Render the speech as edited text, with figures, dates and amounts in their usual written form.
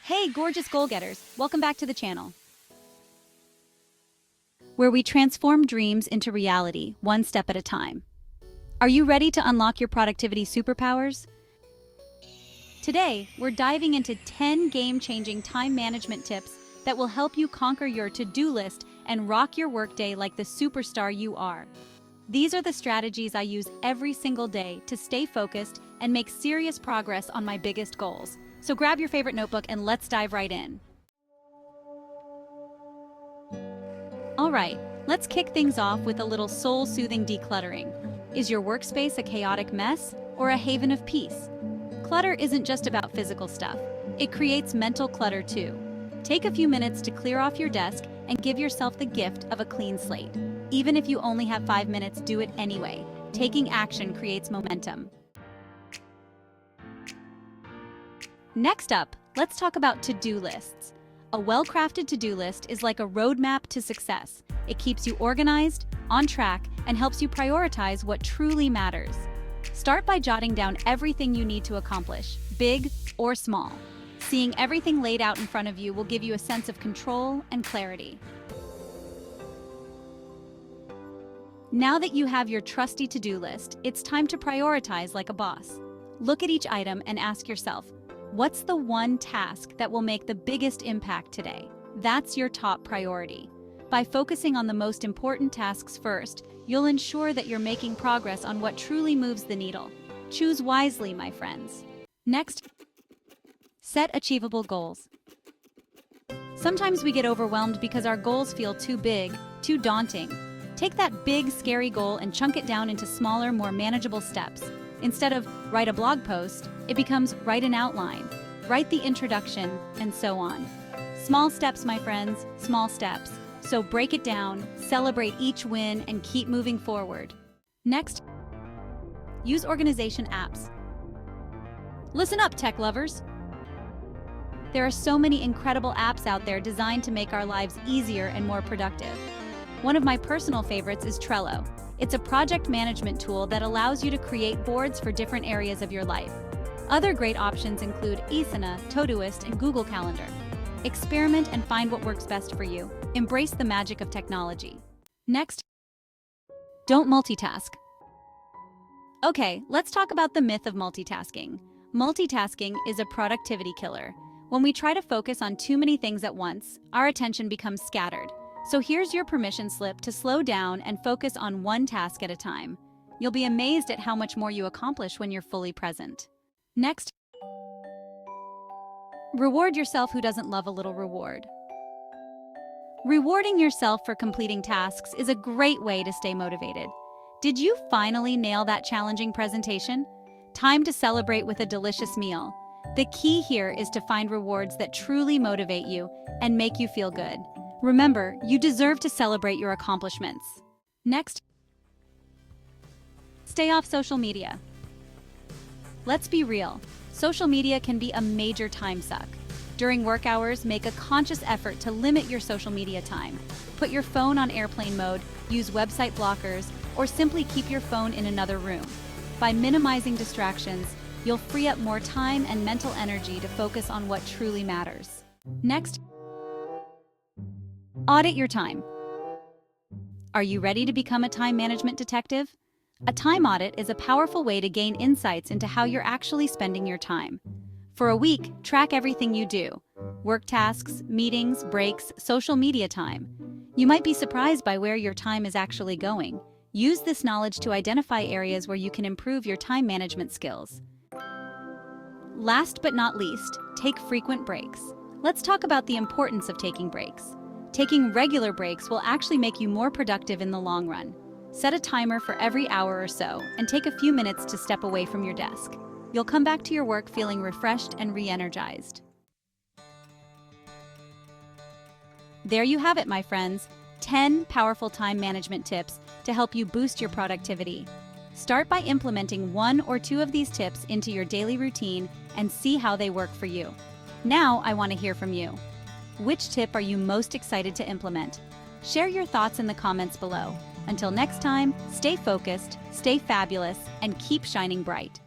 Hey, gorgeous goal-getters! Welcome back to the channel, where we transform dreams into reality, one step at a time. Are you ready to unlock your productivity superpowers? Today, we're diving into 10 game-changing time management tips that will help you conquer your to-do list and rock your workday like the superstar you are. These are the strategies I use every single day to stay focused and make serious progress on my biggest goals. So grab your favorite notebook and let's dive right in. All right, let's kick things off with a little soul-soothing decluttering. Is your workspace a chaotic mess or a haven of peace? Clutter isn't just about physical stuff. It creates mental clutter too. Take a few minutes to clear off your desk and give yourself the gift of a clean slate. Even if you only have 5 minutes, do it anyway. Taking action creates momentum. Next up, let's talk about to-do lists. A well-crafted to-do list is like a roadmap to success. It keeps you organized, on track, and helps you prioritize what truly matters. Start by jotting down everything you need to accomplish, big or small. Seeing everything laid out in front of you will give you a sense of control and clarity. Now that you have your trusty to-do list, it's time to prioritize like a boss. Look at each item and ask yourself, what's the one task that will make the biggest impact today? That's your top priority. By focusing on the most important tasks first, you'll ensure that you're making progress on what truly moves the needle. Choose wisely, my friends. Next, set achievable goals. Sometimes we get overwhelmed because our goals feel too big, too daunting. Take that big, scary goal and chunk it down into smaller, more manageable steps. Instead of write a blog post, it becomes write an outline, write the introduction, and so on. Small steps, my friends, small steps. So break it down, celebrate each win, and keep moving forward. Next, use organization apps. Listen up, tech lovers. There are so many incredible apps out there designed to make our lives easier and more productive. One of my personal favorites is Trello. It's a project management tool that allows you to create boards for different areas of your life. Other great options include Asana, Todoist, and Google Calendar. Experiment and find what works best for you. Embrace the magic of technology. Next, don't multitask. Okay, let's talk about the myth of multitasking. Multitasking is a productivity killer. When we try to focus on too many things at once, our attention becomes scattered. So here's your permission slip to slow down and focus on one task at a time. You'll be amazed at how much more you accomplish when you're fully present. Next, reward yourself. Who doesn't love a little reward? Rewarding yourself for completing tasks is a great way to stay motivated. Did you finally nail that challenging presentation? Time to celebrate with a delicious meal. The key here is to find rewards that truly motivate you and make you feel good. Remember, you deserve to celebrate your accomplishments. Next, stay off social media. Let's be real. Social media can be a major time suck. During work hours, make a conscious effort to limit your social media time. Put your phone on airplane mode, use website blockers, or simply keep your phone in another room. By minimizing distractions, you'll free up more time and mental energy to focus on what truly matters. Next, audit your time. Are you ready to become a time management detective? A time audit is a powerful way to gain insights into how you're actually spending your time. For a week, track everything you do: work tasks, meetings, breaks, social media time. You might be surprised by where your time is actually going. Use this knowledge to identify areas where you can improve your time management skills. Last but not least, take frequent breaks. Let's talk about the importance of taking breaks. Taking regular breaks will actually make you more productive in the long run. Set a timer for every hour or so and take a few minutes to step away from your desk. You'll come back to your work feeling refreshed and re-energized. There you have it, my friends. 10 powerful time management tips to help you boost your productivity. Start by implementing 1 or 2 of these tips into your daily routine and see how they work for you. Now I want to hear from you. Which tip are you most excited to implement? Share your thoughts in the comments below. Until next time, stay focused, stay fabulous, and keep shining bright.